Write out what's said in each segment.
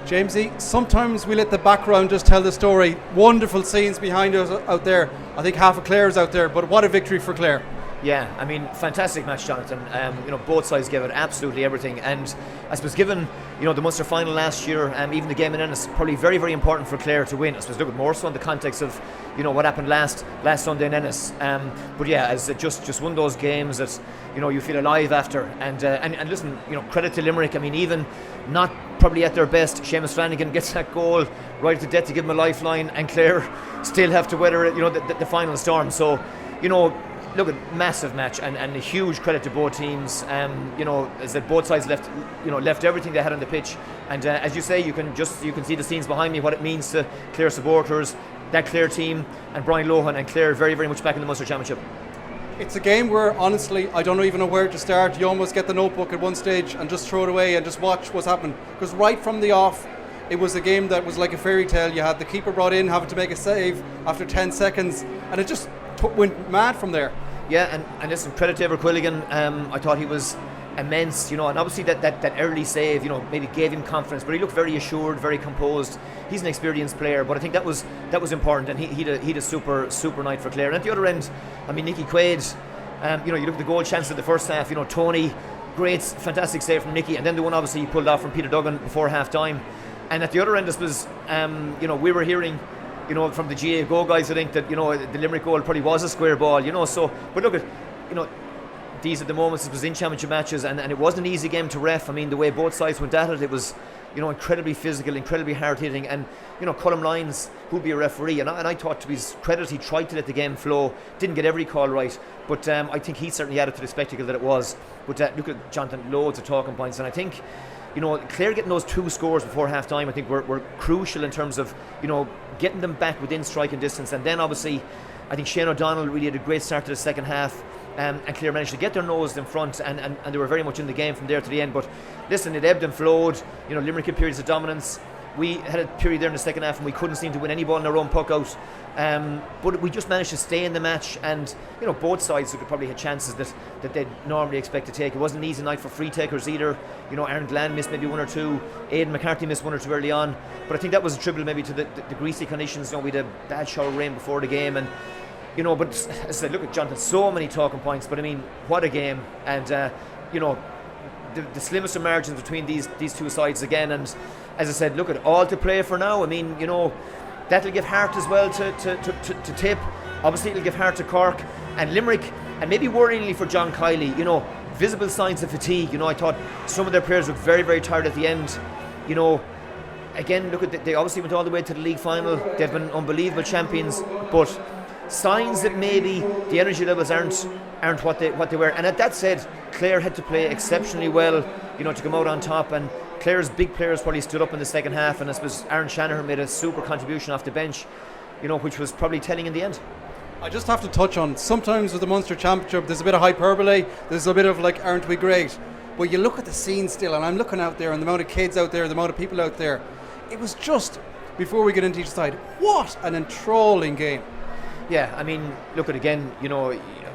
Jamesie, sometimes we let the background just tell the story. Wonderful scenes behind us out there. I think half of Clare is out there, but what a victory for Clare. Yeah, I mean, fantastic match, Jonathan. Both sides gave it absolutely everything, and I suppose given the Munster final last year, even the game in Ennis, probably very, very important for Clare to win. I suppose look at more so in the context of what happened last Sunday in Ennis. But yeah, as just one of those games that you feel alive after. And listen, credit to Limerick. I mean, even not probably at their best, Seamus Flanagan gets that goal right at the death to give him a lifeline, and Clare still have to weather the final storm. So look at massive match and a huge credit to both teams. As that both sides left everything they had on the pitch, and as you say, you can see the scenes behind me, what it means to Clare supporters, that Clare team, and Brian Lohan and Clare very, very much back in the Munster Championship. It's a game where honestly I don't even know where to start. You almost get the notebook at one stage and just throw it away and just watch what's happened, because right from the off it was a game that was like a fairy tale. You had the keeper brought in having to make a save after 10 seconds, and it just went mad from there. Yeah, and listen, credit to Ever Quilligan. I thought he was immense, and obviously that early save, maybe gave him confidence, but he looked very assured, very composed. He's an experienced player, but I think that was important, and he had a super night for Clare. And at the other end, I mean, Nicky Quaid, you look at the goal chances of the first half, Tony, great, fantastic save from Nicky, and then the one obviously he pulled off from Peter Duggan before half time. And at the other end, I suppose, we were hearing from the GA Go guys, I think that the Limerick goal probably was a square ball, so, but look at these are the moments. It was in championship matches, and it wasn't an easy game to ref. I mean, the way both sides went at it, it was incredibly physical, incredibly hard hitting, and Colm Lyons, who'd be a referee, and I thought, to his credit, he tried to let the game flow, didn't get every call right, but I think he certainly added to the spectacle that it was. But look at Jonathan, loads of talking points, and I think Clare getting those 2 scores before half time, I think were crucial in terms of getting them back within striking distance. And then obviously I think Shane O'Donnell really had a great start to the second half, and Clare managed to get their nose in front, and they were very much in the game from there to the end. But listen, it ebbed and flowed. Limerick had periods of dominance. We had a period there in the second half and we couldn't seem to win any ball in our own puck out, but we just managed to stay in the match. And both sides could probably had chances that they'd normally expect to take. It wasn't an easy night for free takers either. Aaron Glenn missed maybe 1 or 2, Aidan McCarthy missed 1 or 2 early on, but I think that was attributable maybe to the greasy conditions. We had a bad shower of rain before the game, and but as I said, look at Jonathan, so many talking points, but I mean, what a game. And the slimmest of margins between these two sides again. And as I said, look at all to play for now. I mean, that'll give heart as well to Tip. Obviously it'll give heart to Cork and Limerick, and maybe worryingly for John Kiley, visible signs of fatigue. I thought some of their players looked very, very tired at the end. Again, look at they obviously went all the way to the league final. They've been unbelievable champions, but signs that maybe the energy levels aren't what they were. And at that said, Clare had to play exceptionally well, to come out on top, and Clare's big players probably stood up in the second half, and I suppose Aaron Shanahan made a super contribution off the bench, which was probably telling in the end. I just have to touch on, sometimes with the Munster Championship there's a bit of hyperbole, there's a bit of like, aren't we great? But you look at the scene still, and I'm looking out there and the amount of kids out there, the amount of people out there, it was just, before we get into each side, what an enthralling game. Yeah, I mean, look at again,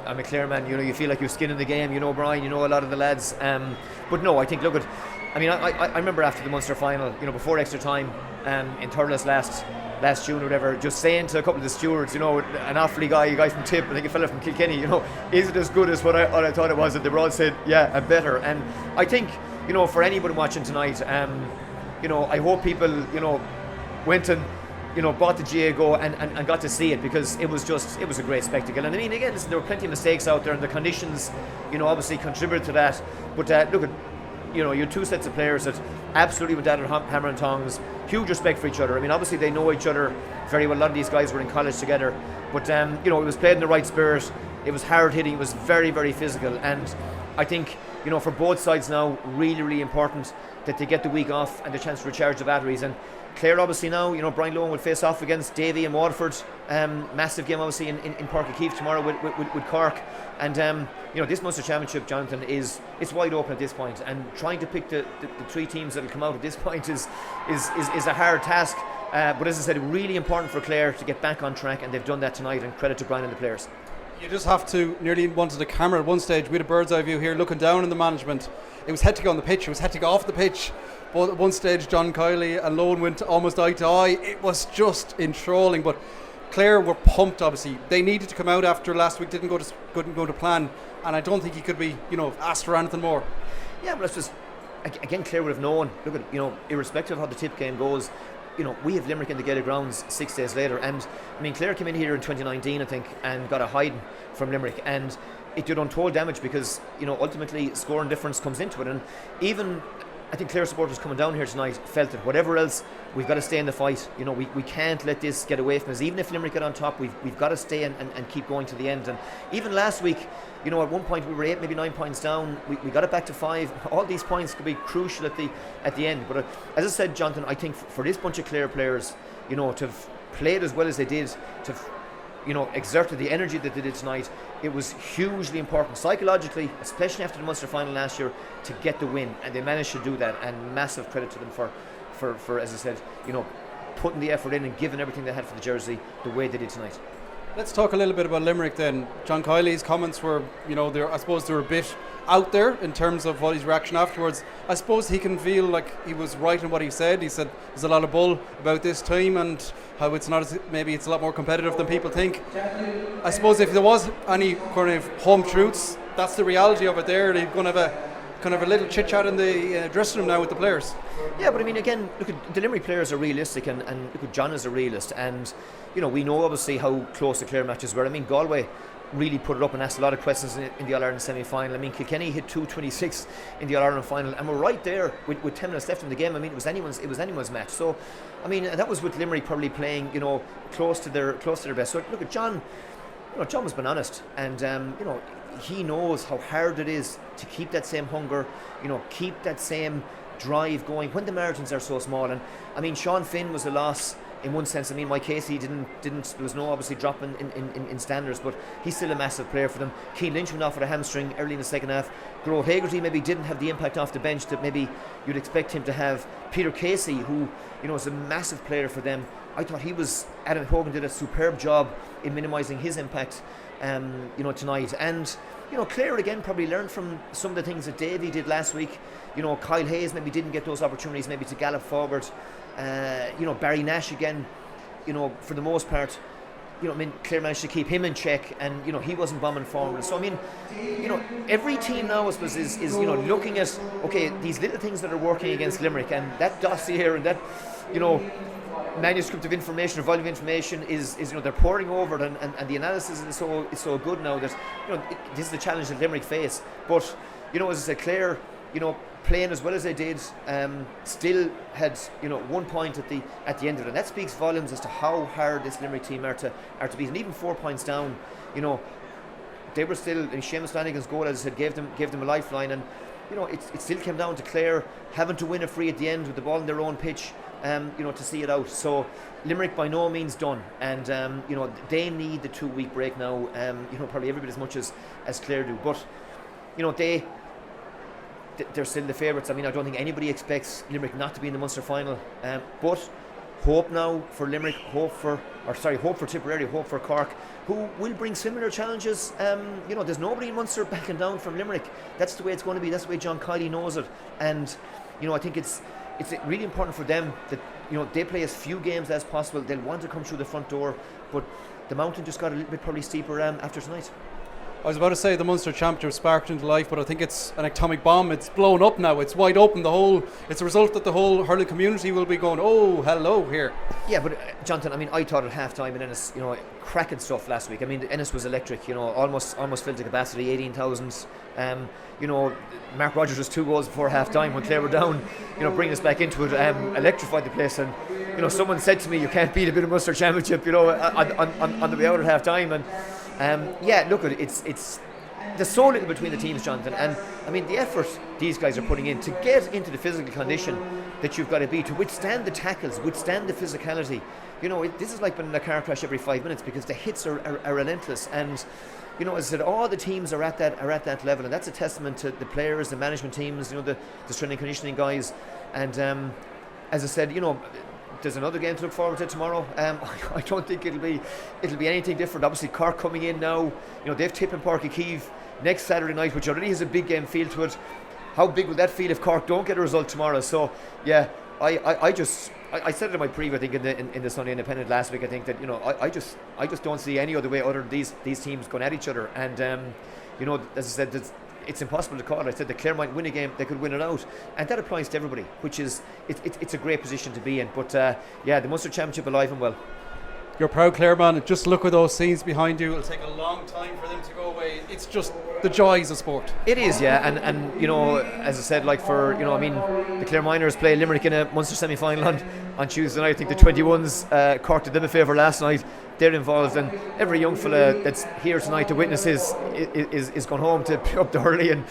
I'm a Clare man, you feel like you're skin in the game, Brian, a lot of the lads, but no, I think, look at, I mean, I remember after the Munster final, before extra time, in Thurles last June or whatever, just saying to a couple of the stewards, an awfully a guy from Tip, I think a fella from Kilkenny, is it as good as what I thought it was? And they were all said, yeah, and better. And I think, for anyone watching tonight, I hope people, went and bought the GA Go and got to see it, because it was a great spectacle. And I mean, again, listen, there were plenty of mistakes out there, and the conditions, obviously contributed to that. But look at, your 2 sets of players that absolutely went at it hammer and tongs, huge respect for each other. I mean, obviously they know each other very well. A lot of these guys were in college together, but it was played in the right spirit. It was hard hitting. It was very, very physical, and I think for both sides now, really, really important that they get the week off and the chance to recharge the batteries. And Clare obviously now, Brian Lohan will face off against Davy and Waterford. Massive game obviously in Páirc Uí Chaoimh tomorrow with Cork. And this Munster Championship, Jonathan, it's wide open at this point. And trying to pick the 3 teams that will come out at this point is a hard task. But as I said, really important for Clare to get back on track, and they've done that tonight, and credit to Brian and the players. You just have to nearly wanted the camera at one stage. We had a bird's eye view here looking down on the management. it was hectic on the pitch, it was hectic off the pitch. But at one stage, John Kiley and Lohan went almost eye to eye. It was just enthralling. But Clare were pumped, obviously. They needed to come out after last week, couldn't go to plan. And I don't think he could be, asked for anything more. Yeah, but it's just, again, Clare would have known, look at, irrespective of how the tip game goes, we have Limerick in the Gaelic grounds 6 days later. And, Clare came in here in 2019, I think, and got a hiding from Limerick. And it did untold damage because, ultimately scoring difference comes into it. And even, I think Clare supporters coming down here tonight felt that whatever else, we've got to stay in the fight. We can't let this get away from us. Even if Limerick get on top, we've got to stay and keep going to the end. And even last week, at one point we were 8, maybe 9 points down. We got it back to 5. All these points could be crucial at the end. But as I said, Jonathan, I think for this bunch of Clare players, to have played as well as they did, to have, exerted the energy that they did tonight, it was hugely important psychologically, especially after the Munster final last year, to get the win, and they managed to do that. And massive credit to them for as I said, putting the effort in and giving everything they had for the jersey the way they did tonight. Let's talk a little bit about Limerick then. John Kiley's comments were, I suppose they were a bit out there in terms of what his reaction afterwards. I suppose he can feel like he was right in what he said. He said there's a lot of bull about this team and how it's not maybe it's a lot more competitive than people think. I suppose if there was any kind of home truths, that's the reality of it there. They're going to have a little chit chat in the dressing room now with the players. Yeah, but again, look at the Limerick players are realistic, and look at John is a realist, and we know obviously how close the Clare matches were. Galway really put it up and asked a lot of questions in the All-Ireland semi-final. Kilkenny hit 2:26 in the All-Ireland final, and we're right there with 10 minutes left in the game. It was anyone's match. So, that was with Limerick probably playing, close to their best. So look at John. John has been honest, and he knows how hard it is to keep that same hunger, keep that same drive going when the margins are so small. And Sean Finn was a loss in one sense. Mike Casey didn't there was no obviously drop in standards, but he's still a massive player for them. Keane Lynch went off with a hamstring early in the second half. Grove Hagerty maybe didn't have the impact off the bench that maybe you'd expect him to have. Peter Casey, who is a massive player for them, I thought Adam Hogan did a superb job in minimising his impact tonight. And Clare again probably learned from some of the things that Davy did last week. Kyle Hayes maybe didn't get those opportunities maybe to gallop forward. Barry Nash again, for the most part, Clare managed to keep him in check, and he wasn't bombing forward. So every team now I suppose is looking at these little things that are working against Limerick, and that dossier and that manuscript of information or volume of information is they're pouring over it, and the analysis is so good now that this is the challenge that Limerick face. But as I said, Clare playing as well as they did, still had 1 point at the end of it, and that speaks volumes as to how hard this Limerick team are to beat. And even 4 points down, they were still. Seamus Flanagan's goal, as I said, gave them a lifeline, and it still came down to Clare having to win a free at the end with the ball in their own pitch, to see it out. So Limerick by no means done, and they need the 2-week break now. Probably every bit as much as Clare do, but they're still the favourites. I don't think anybody expects Limerick not to be in the Munster final, but hope now for Limerick, hope for Tipperary, hope for Cork, who will bring similar challenges. There's nobody in Munster backing down from Limerick. That's the way it's going to be. That's the way John Kiley knows it, and I think it's really important for them that they play as few games as possible. They'll want to come through the front door, but the mountain just got a little bit probably steeper after tonight. I was about to say the Munster Championship sparked into life, but I think it's an atomic bomb. It's blown up now. It's wide open. It's a result that the whole hurling community will be going, oh, hello here. Yeah, but Jonathan, I thought at half time in Ennis, cracking stuff last week. Ennis was electric. Almost filled to capacity, 18,000. Mark Rogers was 2 goals before half time when Clare were down. Bringing us back into it, electrified the place. And someone said to me, you can't beat a bit of Munster Championship. On the way out at half time. And look, it's there's so little between the teams, Jonathan, and the effort these guys are putting in to get into the physical condition that you've got to be to withstand the tackles, withstand the physicality. This is like being in a car crash every 5 minutes because the hits are relentless, and as I said, all the teams are at that level, and that's a testament to the players, the management teams, the strength and conditioning guys, and as I said, there's another game to look forward to tomorrow. I don't think it'll be anything different. Obviously, Cork coming in now. They've Tip and Páirc Uí Chaoimh next Saturday night, which already has a big game feel to it. how big will that feel if Cork don't get a result tomorrow? So yeah, I said it in my preview, I think, in the Sunday Independent last week. I think that, you know, I just don't see any other way other than these teams going at each other. And you know, as I said, it's impossible to call. I said the Clare might win a game, they could win it out, and that applies to everybody, which is it's a great position to be in. But yeah, the Munster Championship alive and well. You're proud Clare man. Just look at those scenes behind you. It'll take a long time for them to go away. It's just the joys of sport. It is, yeah, and you know, as I said, like for, you know, I mean, the Clare Miners play Limerick in a Munster semi-final on Tuesday night. I think the 21s Cork did them a favour last night. They're involved, and every young fella that's here tonight to witness is gone home to pick up the hurley and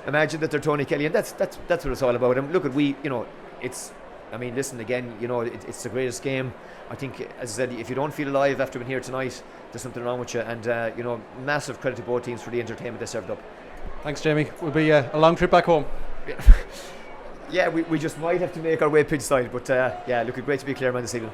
imagine that they're Tony Kelly, and that's what it's all about. And look at, we, you know, it's, I mean, listen, again, you know, it's the greatest game. I think, as I said, if you don't feel alive after being here tonight, there's something wrong with you. And you know, massive credit to both teams for the entertainment they served up. Thanks, Jamie. Will be a long trip back home. Yeah, we just might have to make our way pitch side, but yeah, look, great to be Clare man this evening.